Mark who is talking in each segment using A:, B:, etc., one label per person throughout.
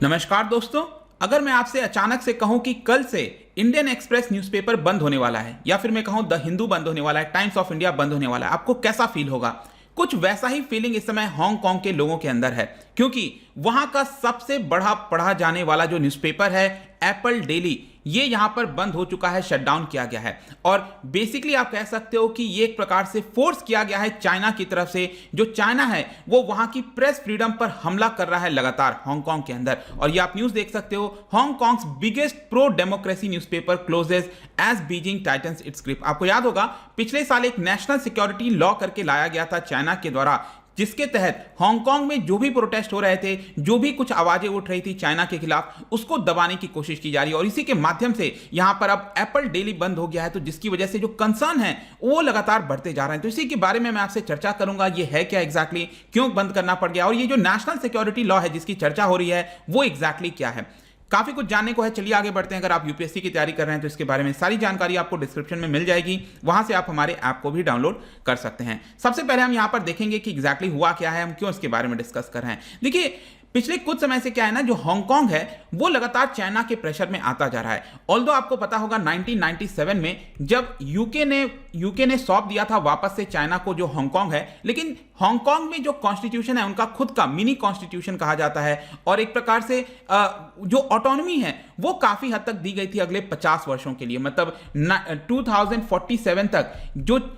A: नमस्कार दोस्तों। अगर मैं आपसे अचानक से कहूं कि कल से इंडियन एक्सप्रेस न्यूज़पेपर बंद होने वाला है या फिर मैं कहूं द हिंदू बंद होने वाला है, टाइम्स ऑफ इंडिया बंद होने वाला है, आपको कैसा फील होगा? कुछ वैसा ही फीलिंग इस समय हांगकांग के लोगों के अंदर है, क्योंकि वहां का सबसे बड़ा पढ़ा जाने वाला जो न्यूज़पेपर है एप्पल डेली, ये यहां पर बंद हो चुका है, शटडाउन किया गया है। और बेसिकली आप कह सकते हो कि ये एक प्रकार से फोर्स किया गया है चाइना की तरफ से। जो चाइना है वो वहां की प्रेस फ्रीडम पर हमला कर रहा है लगातार हांगकांग के अंदर। और ये आप न्यूज देख सकते हो, Hong Kong's biggest pro democracy newspaper closes as Beijing tightens its grip. आपको याद होगा पिछले साल एक नेशनल सिक्योरिटी लॉ करके लाया गया था चाइना के द्वारा, जिसके तहत हांगकांग में जो भी प्रोटेस्ट हो रहे थे, जो भी कुछ आवाजें उठ रही थी चाइना के खिलाफ, उसको दबाने की कोशिश की जा रही है। और इसी के माध्यम से यहां पर अब एप्पल डेली बंद हो गया है, तो जिसकी वजह से जो कंसर्न है वो लगातार बढ़ते जा रहे हैं। तो इसी के बारे में मैं आपसे चर्चा करूंगा, ये है क्या एग्जैक्टली, क्यों बंद करना पड़ गया, और ये जो नेशनल सिक्योरिटी लॉ है जिसकी चर्चा हो रही है वो एग्जैक्टली क्या है। काफी कुछ जानने को है, चलिए आगे बढ़ते हैं। अगर आप यूपीएससी की तैयारी कर रहे हैं तो इसके बारे में सारी जानकारी आपको डिस्क्रिप्शन में मिल जाएगी, वहां से आप हमारे ऐप को भी डाउनलोड कर सकते हैं। सबसे पहले हम यहां पर देखेंगे कि एग्जैक्टली हुआ क्या है, हम क्यों इसके बारे में डिस्कस कर रहे हैं। देखिए, पिछले कुछ समय से क्या है ना, जो हांगकांग है वो लगातार चाइना के प्रेशर में आता जा रहा है। ऑल्दो आपको पता होगा 1997 में जब यूके ने सौंप दिया था वापस से चाइना को जो हांगकांग है, लेकिन हांगकांग में जो कॉन्स्टिट्यूशन है उनका खुद का मिनी कॉन्स्टिट्यूशन कहा जाता है, और एक प्रकार से जो ऑटोनॉमी है वो काफी हद तक दी गई थी अगले 50 वर्षों के लिए। मतलब 2047 तक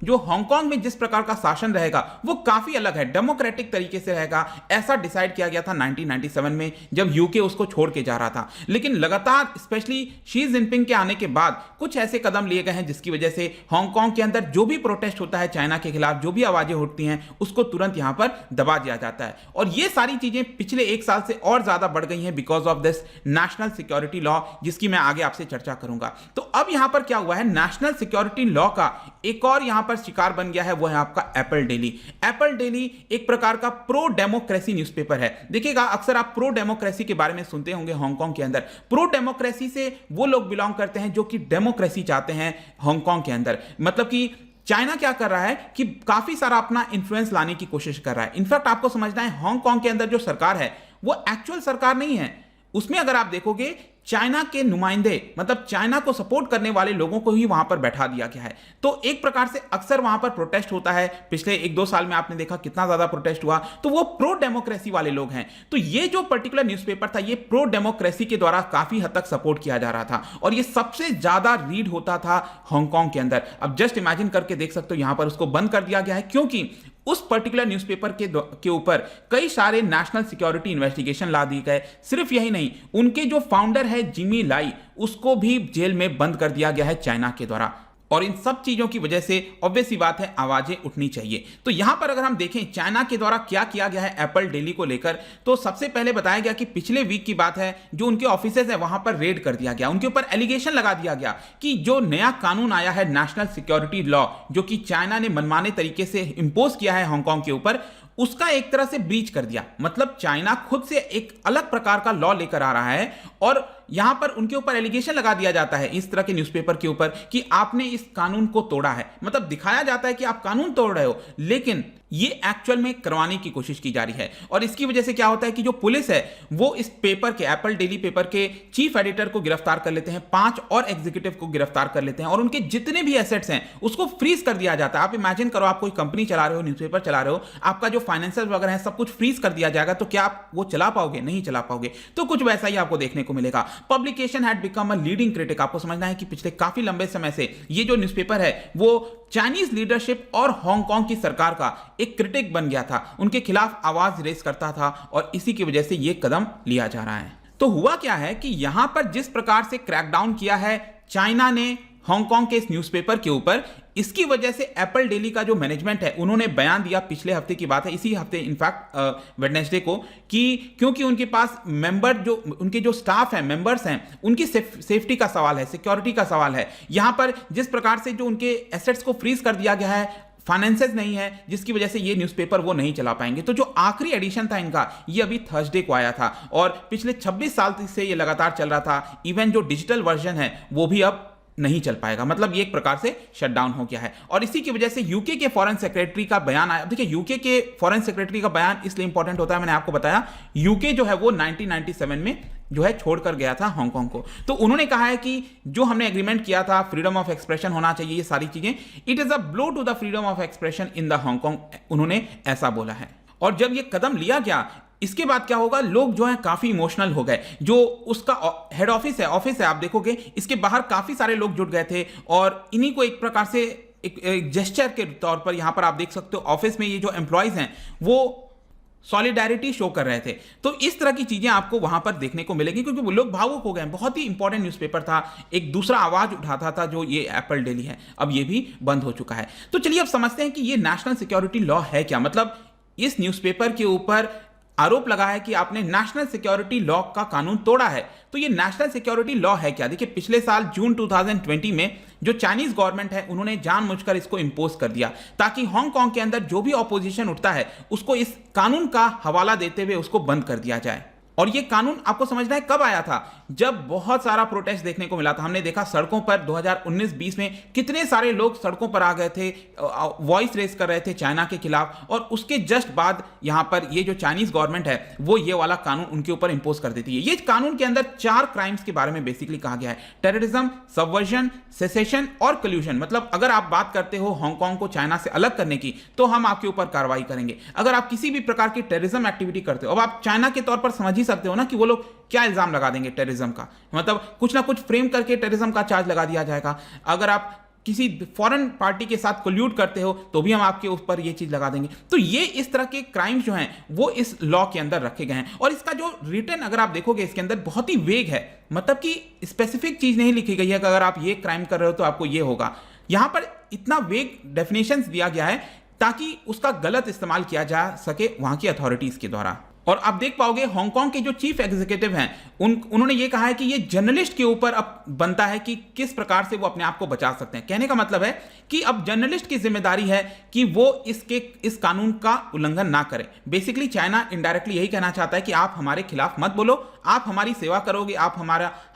A: जो हांगकांग में जिस प्रकार का शासन रहेगा वो काफी अलग है, डेमोक्रेटिक तरीके से रहेगा, ऐसा डिसाइड किया गया था 1997 में जब यूके उसको छोड़ के जा रहा था। लेकिन लगातार स्पेशली शी जिनपिंग के आने के बाद कुछ ऐसे कदम लिए गए हैं जिसकी वजह से हांगकांग के अंदर जो भी प्रोटेस्ट होता है चाइना के खिलाफ, जो भी आवाजें उठती हैं, उसको तुरंत यहां पर दबा दिया जाता है। और ये सारी चीजें पिछले एक साल से और ज्यादा बढ़ गई हैं because of this national security law, जिसकी मैं आगे आपसे चर्चा करूंगा। तो अब यहां पर क्या हुआ है, नेशनल सिक्योरिटी लॉ का एक और यहां पर शिकार बन गया है, वो है आपका एप्पल डेली। एप्पल डेली एक प्रकार का प्रो डेमोक्रेसी न्यूज़पेपर है। देखिएगा, अक्सर आप प्रो डेमोक्रेसी के बारे में सुनते होंगे हांगकांग के अंदर। प्रो डेमोक्रेसी से वो लोग बिलोंग करते हैं जो कि डेमोक्रेसी चाहते हैं हांगकांग के अंदर। मतलब कि चाइना क्या कर रहा है कि काफी सारा अपना इंफ्लुएंस लाने की कोशिश कर रहा है। इनफैक्ट आपको समझना है, हांगकांग के अंदर जो सरकार है वो एक्चुअल सरकार नहीं है। उसमें अगर आप देखोगे चाइना के नुमाइंदे, मतलब चाइना को सपोर्ट करने वाले लोगों को ही वहां पर बैठा दिया गया है। तो एक प्रकार से अक्सर वहां पर प्रोटेस्ट होता है। पिछले 1-2 साल में आपने देखा कितना ज्यादा प्रोटेस्ट हुआ, तो वो प्रो डेमोक्रेसी वाले लोग हैं। तो ये जो पर्टिकुलर न्यूज़पेपर था ये प्रो डेमोक्रेसी के द्वारा काफी हद तक सपोर्ट किया जा रहा था, और ये सबसे ज्यादा रीड होता था हांगकांग के अंदर। अब जस्ट इमेजिन करके देख सकते हो, यहां पर उसको बंद कर दिया गया है क्योंकि उस पर्टिकुलर न्यूज़पेपर के ऊपर कई सारे नेशनल सिक्योरिटी इन्वेस्टिगेशन ला दिए गए। सिर्फ यही नहीं, उनके जो फाउंडर है जिमी लाई, उसको भी जेल में बंद कर दिया गया है चाइना के द्वारा। और इन सब चीजों की वजह से ऑब्वियस सी बात है आवाजें उठनी चाहिए। तो यहां पर अगर हम देखें चाइना के द्वारा क्या किया गया है एप्पल डेली को लेकर, तो सबसे पहले बताया गया कि पिछले वीक की बात है, जो उनके ऑफिसेज है वहां पर रेड कर दिया गया, उनके ऊपर एलिगेशन लगा दिया गया कि जो नया कानून आया है नेशनल सिक्योरिटी लॉ, जो कि चाइना ने मनमाने तरीके से इंपोज किया है हांगकांग के ऊपर, उसका एक तरह से ब्रीच कर दिया। मतलब चाइना खुद से एक अलग प्रकार का लॉ लेकर आ रहा है, और यहां पर उनके ऊपर एलिगेशन लगा दिया जाता है इस तरह के न्यूज़पेपर के ऊपर कि आपने इस कानून को तोड़ा है। मतलब दिखाया जाता है कि आप कानून तोड़ रहे हो, लेकिन ये एक्चुअल में करवाने की कोशिश की जा रही है। और इसकी वजह से क्या होता है कि जो पुलिस है वो इस पेपर के, एप्पल डेली पेपर के चीफ एडिटर को गिरफ्तार कर लेते हैं, 5 और एग्जीक्यूटिव को गिरफ्तार कर लेते हैं, और उनके जितने भी एसेट्स हैं उसको फ्रीज कर दिया जाता है। आप इमेजिन करो, आप कोई कंपनी चला रहे हो, न्यूज़पेपर चला रहे हो, आपका जो फाइनेंशियल वगैरह है सब कुछ फ्रीज कर दिया जाएगा, तो क्या आप वो चला पाओगे? नहीं चला पाओगे। तो कुछ वैसा ही आपको देखने को मिलेगा। Publication had become a leading critic. आपको समझना है कि पिछले काफी लंबे समय से ये जो न्यूज़पेपर है वो चाइनीज लीडरशिप और हांगकांग की सरकार का एक क्रिटिक बन गया था, उनके खिलाफ आवाज रेस करता था, और इसी की वजह से ये कदम लिया जा रहा है। तो हुआ क्या है कि यहां पर जिस प्रकार से क्रैकडाउन किया है चाइना ने हांगकांग के इस न्यूज़पेपर के ऊपर, इसकी वजह से एप्पल डेली का जो मैनेजमेंट है उन्होंने बयान दिया, पिछले हफ्ते की बात है, इसी हफ्ते इनफैक्ट वेडनेसडे को, कि क्योंकि उनके पास मेंबर, जो उनके जो स्टाफ हैं, मेंबर्स हैं, उनकी सेफ्टी का सवाल है, सिक्योरिटी का सवाल है। यहां पर जिस प्रकार से जो उनके एसेट्स को फ्रीज कर दिया गया है, फाइनेंसेस नहीं है, जिसकी वजह से ये न्यूज़पेपर वो नहीं चला पाएंगे। तो जो आखिरी एडिशन था इनका, ये अभी थर्सडे को आया था, और पिछले 26 साल से ये लगातार चल रहा था। इवन जो डिजिटल वर्जन है वो भी अब नहीं चल पाएगा, मतलब ये एक प्रकार से शटडाउन हो गया है। और इसी की वजह से यूके के फॉरेन सेक्रेटरी का बयान आया। देखिए यूके के फॉरेन सेक्रेटरी का बयान इसलिए इंपॉर्टेंट होता है, मैंने आपको बताया यूके जो है वो 1997 में जो है छोड़कर गया था हांगकांग को। तो उन्होंने कहा है कि जो हमने एग्रीमेंट किया था, फ्रीडम ऑफ एक्सप्रेशन होना चाहिए, ये सारी चीजें, it is a blow to the freedom of expression in the Hong Kong, उन्होंने ऐसा बोला है। और जब ये कदम लिया गया, इसके बाद क्या होगा, लोग जो है काफी इमोशनल हो गए। जो उसका हेड ऑफिस है आप देखोगे इसके बाहर काफी सारे लोग जुट गए थे और इन्हीं को एक प्रकार से एक जेस्चर के तौर पर यहां पर आप देख सकते हो ऑफिस में ये जो एम्प्लॉयज हैं वो सॉलिडारिटी शो कर रहे थे। तो इस तरह की चीजें आपको वहां पर देखने को मिलेगी क्योंकि वो लोग भावुक हो गए। बहुत ही इंपॉर्टेंट न्यूज़पेपर था, एक दूसरा आवाज उठाता था जो ये एप्पल डेली है, अब ये भी बंद हो चुका है। तो चलिए अब समझते हैं कि ये नेशनल सिक्योरिटी लॉ है क्या। मतलब इस न्यूज़पेपर के ऊपर आरोप लगा है कि आपने नेशनल सिक्योरिटी लॉ का कानून तोड़ा है। तो ये नेशनल सिक्योरिटी लॉ है क्या? देखिए पिछले साल जून 2020 में जो चाइनीज गवर्नमेंट है उन्होंने जानबूझकर इसको इंपोज कर दिया ताकि हांगकांग के अंदर जो भी ऑपोजिशन उठता है उसको इस कानून का हवाला देते हुए उसको बंद कर दिया जाए। और ये कानून आपको समझना है कब आया था, जब बहुत सारा प्रोटेस्ट देखने को मिला था। हमने देखा सड़कों पर 2019-20 में कितने सारे लोग सड़कों पर आ गए थे, वॉइस रेस कर रहे थे चाइना के खिलाफ, और उसके जस्ट बाद यहां पर ये जो चाइनीज गवर्नमेंट है वो ये वाला कानून उनके ऊपर इंपोज कर देती है। ये कानून के अंदर 4 क्राइम्स के बारे में बेसिकली कहा गया है, टेररिज्म, सबवर्जन, सेसेशन और कल्यूशन। मतलब अगर आप बात करते हो हांगकांग को चाइना से अलग करने की तो हम आपके ऊपर कार्रवाई करेंगे। अगर आप किसी भी प्रकार की टेररिज्म एक्टिविटी करते हो, अब आप चाइना के तौर पर समझ सकते हो ना कि वो लोग क्या इल्जाम लगा देंगे टेररिज्म का, मतलब कुछ ना कुछ फ्रेम करके टेररिज्म का चार्ज लगा दिया जाएगा। अगर आप किसी फॉरेन पार्टी के साथ कोल्यूड करते हो तो भी हम आपके ऊपर ये चीज लगा देंगे। तो ये इस तरह के क्राइम्स जो हैं वो इस लॉ के अंदर रखे गए हैं। और इसका जो रिटन अगर आप देखोगे इसके अंदर बहुत ही वेग है, मतलब कि स्पेसिफिक चीज नहीं लिखी गई है कि अगर आप ये क्राइम कर रहे हो तो आपको ये होगा। यहां पर इतना वेग डेफिनेशंस दिया गया है ताकि उसका गलत इस्तेमाल किया जा सके वहां की अथॉरिटीज के द्वारा। और आप देख पाओगे हांगकांग के जो चीफ एग्जीक्यूटिव हैं उन्होंने ये कहा है कि ये जर्नलिस्ट के ऊपर अब बनता है कि किस प्रकार से वो अपने आप को बचा सकते हैं। कहने का मतलब है कि अब जर्नलिस्ट की जिम्मेदारी है कि वो इस कानून का उल्लंघन ना करें। बेसिकली चाइना इनडायरेक्टली यही कहना चाहता है कि आप हमारे खिलाफ मत बोलो, आप हमारी सेवा करोगे, आप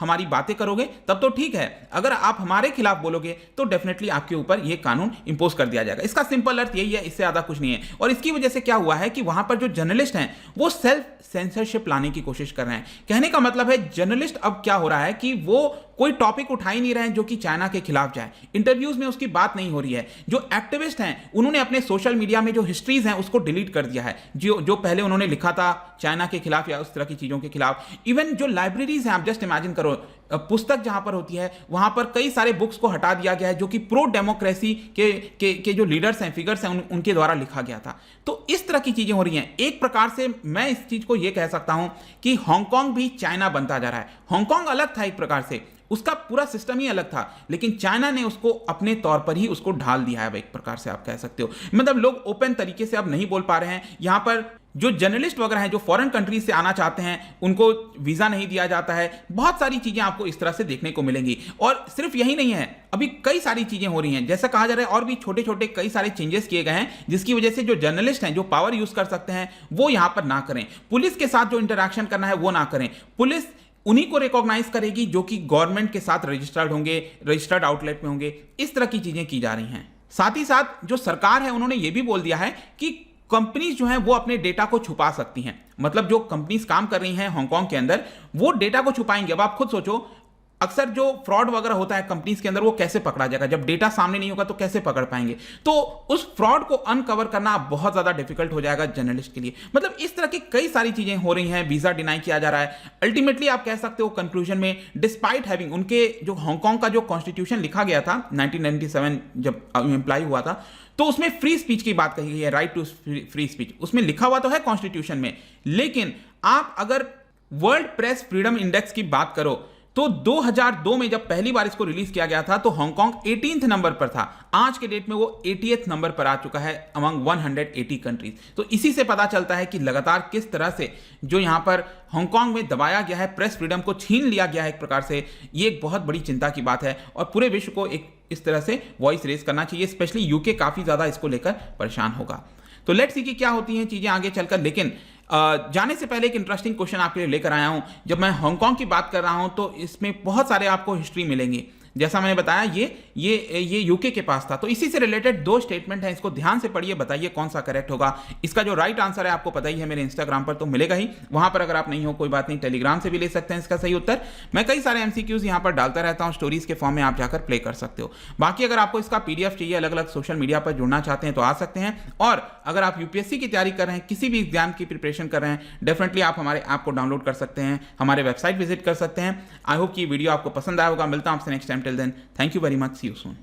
A: हमारी बातें करोगे तब तो ठीक है, अगर आप हमारे खिलाफ बोलोगे तो डेफिनेटली आपके ऊपर यह कानून इंपोज कर दिया जाएगा। इसका सिंपल अर्थ यही है, इससे ज्यादा कुछ नहीं है। और इसकी वजह से क्या हुआ है कि वहां पर जो जर्नलिस्ट हैं वो सेल्फ सेंसरशिप लाने की कोशिश कर रहे हैं। कहने का मतलब है जर्नलिस्ट अब क्या हो रहा है कि वो कोई टॉपिक उठा ही नहीं रहे हैं जो कि चाइना के खिलाफ जाए, इंटरव्यूज में उसकी बात नहीं हो रही है। जो एक्टिविस्ट हैं उन्होंने अपने सोशल मीडिया में जो हिस्ट्रीज हैं उसको डिलीट कर दिया है, जो पहले उन्होंने लिखा था चाइना के खिलाफ या उस तरह की चीजों के खिलाफ। इवन जो लाइब्रेरीज हैं, आप जस्ट इमेजिन करो, पुस्तक जहां पर होती है वहां पर कई सारे बुक्स को हटा दिया गया है जो कि प्रो डेमोक्रेसी के जो लीडर्स हैं, फिगर्स हैं, उनके द्वारा लिखा गया था। तो इस तरह की चीजें हो रही हैं। एक प्रकार से मैं इस चीज को यह कह सकता हूं कि हांगकांग भी चाइना बनता जा रहा है। हांगकांग अलग था एक प्रकार से, उसका पूरा सिस्टम ही अलग था, लेकिन चाइना ने उसको अपने तौर पर ही उसको ढाल दिया है, एक प्रकार से आप कह सकते हो। मतलब लोग ओपन तरीके से अब नहीं बोल पा रहे हैं। यहां पर जो जर्नलिस्ट वगैरह हैं जो फॉरेन कंट्रीज से आना चाहते हैं उनको वीजा नहीं दिया जाता है। बहुत सारी चीजें आपको इस तरह से देखने को मिलेंगी। और सिर्फ यही नहीं है, अभी कई सारी चीजें हो रही हैं, जैसा कहा जा रहा है और भी छोटे छोटे कई सारे चेंजेस किए गए हैं जिसकी वजह से जो जर्नलिस्ट हैं जो पावर यूज कर सकते हैं वो यहां पर ना करें। पुलिस के साथ जो इंटरैक्शन करना है वो ना करें। पुलिस उन्हीं को रिकॉग्नाइज करेगी जो कि गवर्नमेंट के साथ रजिस्टर्ड होंगे, रजिस्टर्ड आउटलेट में होंगे। इस तरह की चीजें की जा रही हैं। साथ ही साथ जो सरकार है उन्होंने ये भी बोल दिया है कि कंपनीज जो हैं वो अपने डेटा को छुपा सकती हैं। मतलब जो कंपनीज काम कर रही हैं हांगकांग के अंदर वो डेटा को छुपाएंगे। अब आप खुद सोचो, अक्सर जो फ्रॉड वगैरह होता है कंपनीज के अंदर वो कैसे पकड़ा जाएगा? जब डेटा सामने नहीं होगा तो कैसे पकड़ पाएंगे? तो उस फ्रॉड को अनकवर करना बहुत ज्यादा डिफिकल्ट हो जाएगा जर्नलिस्ट के लिए। मतलब इस तरह की कई सारी चीजें हो रही हैं, वीजा डिनाई किया जा रहा है। अल्टीमेटली आप कह सकते हो कंक्लूजन में, डिस्पाइट हैविंग उनके जो हांगकांग का जो कॉन्स्टिट्यूशन लिखा गया था 1997 जब अप्लाई हुआ था तो उसमें फ्री स्पीच की बात कही गई है, राइट टू फ्री स्पीच उसमें लिखा हुआ तो है कॉन्स्टिट्यूशन में। लेकिन आप अगर वर्ल्ड प्रेस फ्रीडम इंडेक्स की बात करो तो 2002 में जब पहली बार इसको रिलीज किया गया था तो हांगकांग 18th नंबर पर था। आज के डेट में वो 80th नंबर पर आ चुका है अमंग 180 कंट्रीज। तो इसी से पता चलता है कि लगातार किस तरह से जो यहां पर हांगकांग में दबाया गया है, प्रेस फ्रीडम को छीन लिया गया है एक प्रकार से। ये एक बहुत बड़ी चिंता की बात है और पूरे विश्व को एक इस तरह से वॉइस रेज करना चाहिए। स्पेशली यूके काफी ज्यादा इसको लेकर परेशान होगा। तो लेट्स सी कि क्या होती हैं चीजें आगे चलकर। लेकिन जाने से पहले एक इंटरेस्टिंग क्वेश्चन आपके लिए लेकर आया हूं। जब मैं हांगकांग की बात कर रहा हूं तो इसमें बहुत सारे आपको हिस्ट्री मिलेंगी। जैसा मैंने बताया ये यूके के पास था। तो इसी से रिलेटेड दो स्टेटमेंट हैं, इसको ध्यान से पढ़िए, बताइए कौन सा करेक्ट होगा। इसका जो राइट आंसर है आपको पता ही है, मेरे इंस्टाग्राम पर तो मिलेगा ही, वहां पर अगर आप नहीं हो कोई बात नहीं, टेलीग्राम से भी ले सकते हैं इसका सही उत्तर। मैं कई सारे एमसीक्यूज यहां पर डालता रहता हूं, स्टोरीज के फॉर्म में आप जाकर प्ले कर सकते हो। बाकी अगर आपको इसका पीडीएफ चाहिए, अलग अलग सोशल मीडिया पर जुड़ना चाहते हैं तो आ सकते हैं। और अगर आप यूपीएससी की तैयारी कर रहे हैं, किसी भी एग्जाम की प्रिपरेशन कर रहे हैं, डेफिनेटली आप हमारे ऐप को डाउनलोड कर सकते हैं, हमारे वेबसाइट विजिट कर सकते हैं। आई होप कि वीडियो आपको पसंद आया होगा। मिलता हूं आपसे next time, till then thank you very much, see you soon.